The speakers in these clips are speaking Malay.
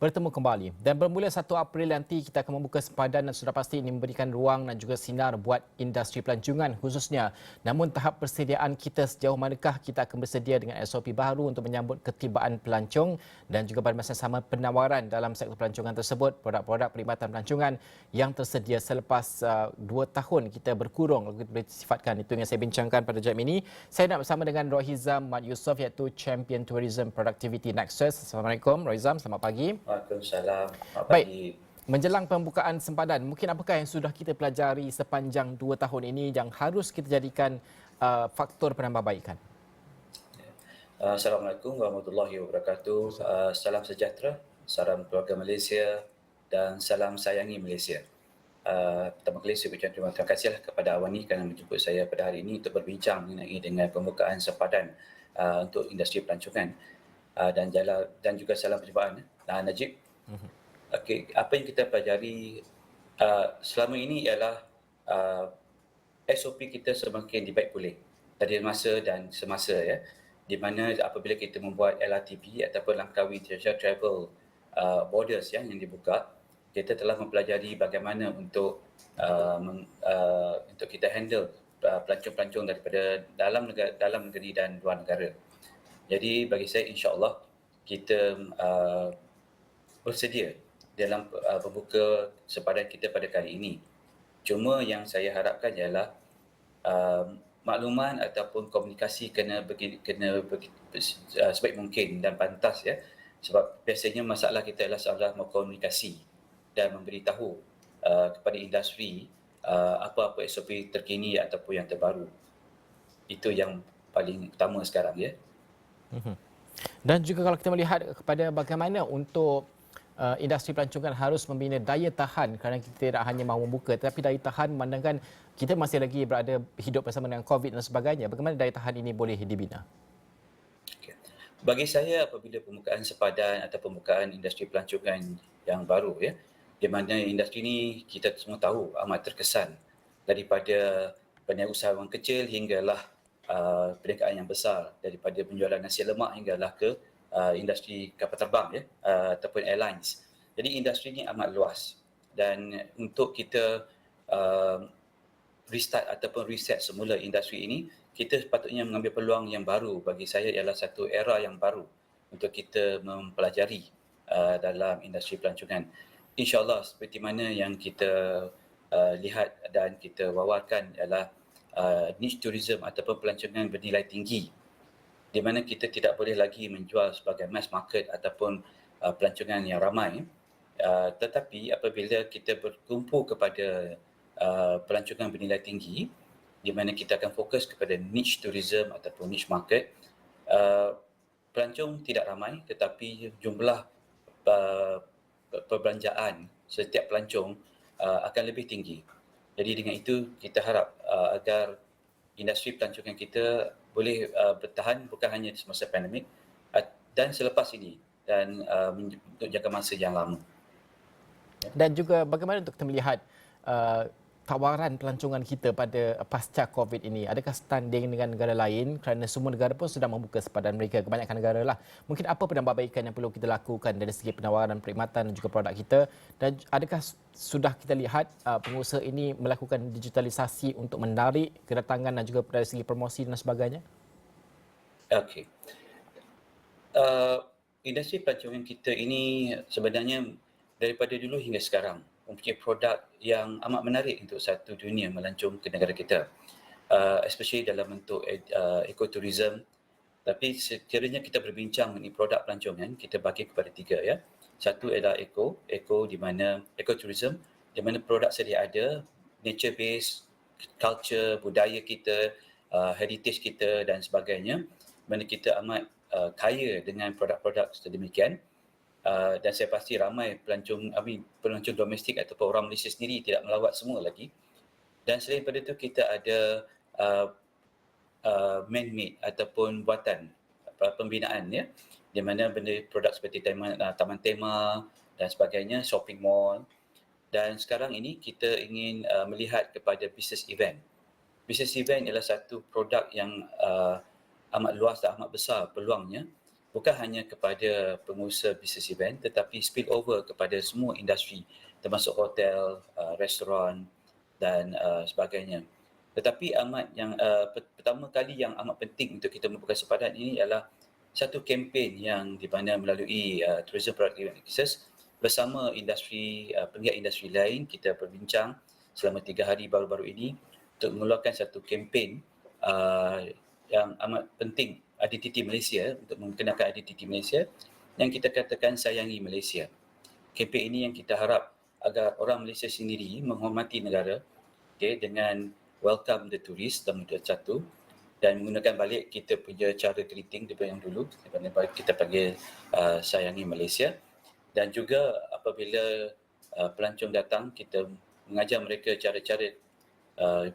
bertemu kembali. Dan bermula 1 April nanti kita akan membuka sempadan dan sudah pasti ini memberikan ruang dan juga sinar buat industri pelancongan khususnya. Namun tahap persediaan kita sejauh manakah kita akan bersedia dengan SOP baru untuk menyambut ketibaan pelancong dan juga pada masa sama penawaran dalam sektor pelancongan tersebut, produk-produk perkhidmatan pelancongan yang tersedia selepas 2 tahun kita berkurung boleh sifatkan. Itu yang saya bincangkan pada jam ini. Saya nak bersama dengan Rohizam Mat Yusof iaitu Champion Tourism Productivity Nexus. Assalamualaikum Rohizam, selamat pagi. Waalaikumsalam. Selamat Baik, pagi. menjelang pembukaan sempadan, mungkin apakah yang sudah kita pelajari sepanjang 2 tahun ini yang harus kita jadikan faktor penambahbaikan? Assalamualaikum warahmatullahi wabarakatuh. Salam sejahtera, salam keluarga Malaysia dan salam sayangi Malaysia. Pertama kali saya ucapkan terima kasihlah kepada Awani kerana menjemput saya pada hari ini untuk berbincang mengenai dengan pembukaan sempadan untuk industri pelancongan dan juga salam perjumpaan Najib. Okey, apa yang kita pelajari selama ini ialah SOP kita semakin dibaik pulih dari masa dan semasa ya, di mana apabila kita membuat LRTP ataupun Langkawi International Travel Borders yang dibuka, kita telah mempelajari bagaimana untuk kita handle pelancong-pelancong daripada dalam negeri dan luar negara. Jadi bagi saya insya-Allah kita bersedia dalam membuka sempadan kita pada kali ini. Cuma yang saya harapkan ialah makluman ataupun komunikasi kena sebaik mungkin dan pantas ya. Sebab biasanya masalah kita adalah salah komunikasi dan memberitahu kepada industri apa-apa SOP terkini ataupun yang terbaru. Itu yang paling utama sekarang ya. Dan juga kalau kita melihat kepada bagaimana untuk industri pelancongan harus membina daya tahan kerana kita tidak hanya mahu membuka tetapi daya tahan memandangkan kita masih lagi berada hidup bersama dengan COVID dan sebagainya. Bagaimana daya tahan ini boleh dibina? Okay. Bagi saya apabila pembukaan sempadan atau pembukaan industri pelancongan yang baru ya, di mana industri ini kita semua tahu amat terkesan daripada pengusahawan kecil hinggalah perniagaan yang besar, daripada penjualan nasi lemak hinggalah ke industri kapal terbang ya, ataupun airlines. Jadi industri ini amat luas dan untuk kita restart ataupun reset semula industri ini, kita sepatutnya mengambil peluang yang baru. Bagi saya ialah satu era yang baru untuk kita mempelajari dalam industri pelancongan. InsyaAllah seperti mana yang kita lihat dan kita wawarkan ialah niche tourism ataupun pelancongan bernilai tinggi, di mana kita tidak boleh lagi menjual sebagai mass market ataupun pelancongan yang ramai. Tetapi apabila kita bertumpu kepada pelancongan bernilai tinggi, di mana kita akan fokus kepada niche tourism ataupun niche market, pelancong tidak ramai tetapi jumlah perbelanjaan setiap pelancong akan lebih tinggi. Jadi dengan itu kita harap agar industri pelancongan kita boleh bertahan bukan hanya semasa pandemik dan selepas ini dan untuk jangka masa yang lama. Dan juga bagaimana untuk kita melihat tawaran pelancongan kita pada pasca COVID ini? Adakah standing dengan negara lain kerana semua negara pun sedang membuka sempadan mereka, kebanyakan negara lah. Mungkin apa penambahbaikan yang perlu kita lakukan dari segi penawaran perkhidmatan dan juga produk kita, dan adakah sudah kita lihat pengusaha ini melakukan digitalisasi untuk menarik kedatangan dan juga dari segi promosi dan sebagainya? Okey. Industri pelancongan kita ini sebenarnya daripada dulu hingga sekarang mempunyai produk yang amat menarik untuk satu dunia melancong ke negara kita, especially dalam bentuk ekoturism. Tapi sekiranya kita berbincang mengenai produk pelancongan, kita bagi kepada 3 ya. Satu adalah eco di mana ekoturism, di mana produk sedia ada, nature based, culture, budaya kita, heritage kita dan sebagainya, mana kita amat kaya dengan produk-produk sedemikian. Dan saya pasti ramai pelancong domestik ataupun orang Malaysia sendiri tidak melawat semua lagi. Dan selain daripada itu kita ada man-made ataupun buatan pembinaan ya, di mana benda produk seperti taman tema dan sebagainya, shopping mall. Dan sekarang ini kita ingin melihat kepada business event. Business event ialah satu produk yang amat luas dan amat besar peluangnya, bukan hanya kepada pengusaha bisnes event tetapi spill over kepada semua industri termasuk hotel, restoran dan sebagainya. Tetapi pertama kali yang amat penting untuk kita membuka sempadan ini adalah satu kempen yang di mana melalui Tourism Productivity Access bersama penggiat industri lain kita berbincang selama 3 hari baru-baru ini untuk mengeluarkan satu kempen yang amat penting, identiti Malaysia, untuk memperkenalkan identiti Malaysia yang kita katakan sayangi Malaysia. Kempen ini yang kita harap agar orang Malaysia sendiri menghormati negara, dengan welcome the tourist dalam satu, dan menggunakan balik kita punya cara greeting daripada yang dulu, daripada kita panggil sayangi Malaysia. Dan juga apabila pelancong datang, kita mengajar mereka cara-cara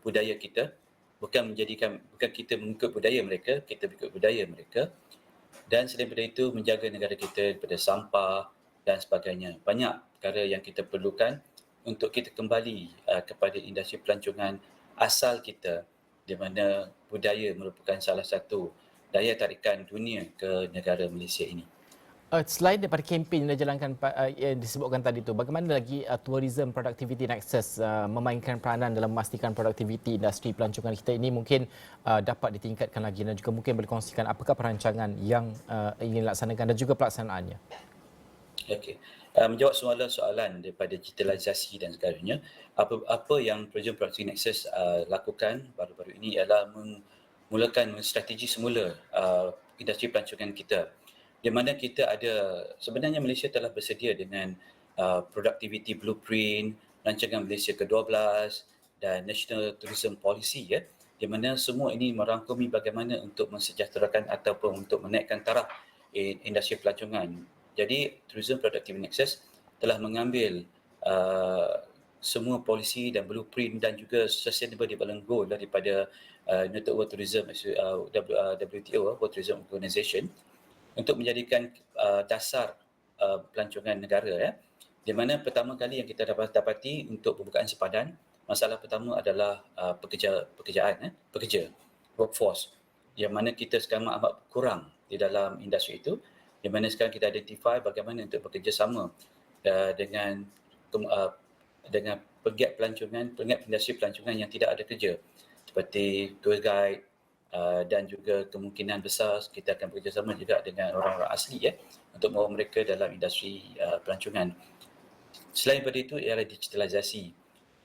budaya kita, bukan kita mengikut budaya mereka, kita mengikut budaya mereka. Dan selain daripada itu, menjaga negara kita daripada sampah dan sebagainya. Banyak perkara yang kita perlukan untuk kita kembali kepada industri pelancongan asal kita, di mana budaya merupakan salah satu daya tarikan dunia ke negara Malaysia ini. Selain daripada kempen yang dijalankan yang disebutkan tadi tu, bagaimana lagi Tourism Productivity Nexus memainkan peranan dalam memastikan produktiviti industri pelancongan kita ini mungkin dapat ditingkatkan lagi, dan juga mungkin boleh kongsikan apakah perancangan yang ingin dilaksanakan dan juga pelaksanaannya? Okey. Menjawab soalan daripada digitalisasi dan sebagainya, apa yang Tourism Productivity Nexus lakukan baru-baru ini ialah memulakan strategi semula industri pelancongan kita, di mana kita sebenarnya Malaysia telah bersedia dengan Productivity Blueprint, rancangan Malaysia ke-12 dan National Tourism Policy, di mana semua ini merangkumi bagaimana untuk mensejahterakan ataupun untuk menaikkan taraf industri pelancongan. Jadi Tourism Productivity Nexus telah mengambil semua polisi dan blueprint dan juga Sustainable Development Goal daripada United World Tourism WTO, World Tourism Organization, untuk menjadikan dasar pelancongan negara, di mana pertama kali yang kita dapati untuk pembukaan sempadan, masalah pertama adalah pekerja, workforce, yang mana kita sekarang amat kurang di dalam industri itu, di mana sekarang kita identify bagaimana untuk bekerjasama dengan pegiat industri pelancongan yang tidak ada kerja, seperti tour guide, dan juga kemungkinan besar kita akan bekerjasama juga dengan orang-orang asli, untuk membawa mereka dalam industri pelancongan. Selain daripada itu ialah digitalisasi.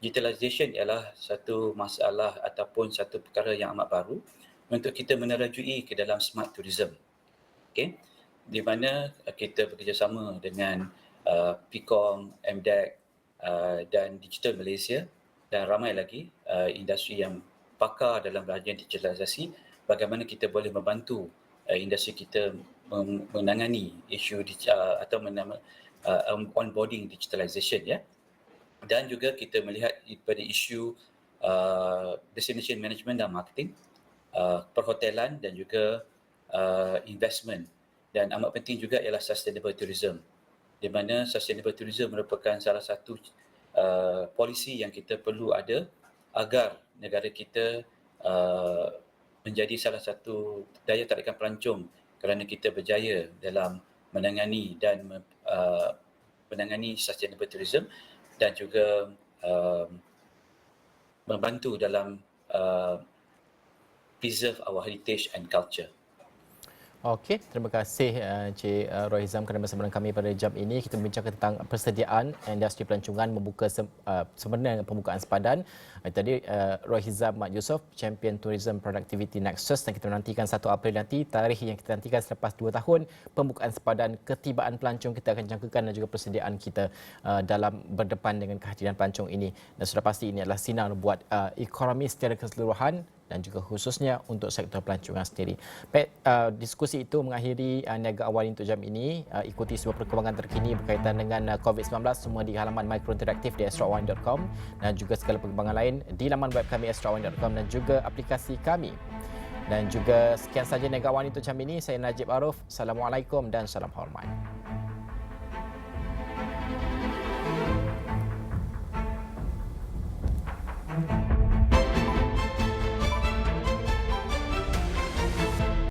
Digitalisation ialah satu masalah ataupun satu perkara yang amat baru untuk kita menerajui ke dalam smart tourism. Okey, di mana kita bekerjasama dengan PIKOM, MDEC dan Digital Malaysia dan ramai lagi industri yang pakar dalam bahagian digitalisasi, bagaimana kita boleh membantu industri kita menangani isu atau onboarding digitalisation, dan juga kita melihat pada isu destination management dan marketing, perhotelan dan juga investment, dan amat penting juga ialah sustainable tourism, di mana sustainable tourism merupakan salah satu polisi yang kita perlu ada agar negara kita menjadi salah satu daya tarikan pelancong, kerana kita berjaya dalam menangani sustainable tourism dan juga membantu dalam preserve our heritage and culture. Okey, terima kasih Encik Roy Hizam kerana bersama dengan kami pada jam ini. Kita membincangkan tentang persediaan industri pelancongan membuka sebenarnya pembukaan sempadan. Tadi Roy Hizam Mat Yusof, Champion Tourism Productivity Nexus, dan kita menantikan 1 April nanti, tarikh yang kita nantikan selepas 2 tahun pembukaan sempadan, ketibaan pelancong kita akan jangkakan dan juga persediaan kita dalam berdepan dengan kehadiran pelancong ini. Dan sudah pasti ini adalah sinar buat ekonomi secara keseluruhan dan juga khususnya untuk sektor pelancongan sendiri. Baik, diskusi itu mengakhiri Niaga Awal untuk jam ini. Ikuti semua perkembangan terkini berkaitan dengan COVID-19 semua di halaman Microinteraktif di astroone.com, dan juga segala perkembangan lain di laman web kami astroone.com dan juga aplikasi kami. Dan juga sekian saja Niaga Awal untuk jam ini. Saya Najib Aruf. Assalamualaikum dan salam hormat.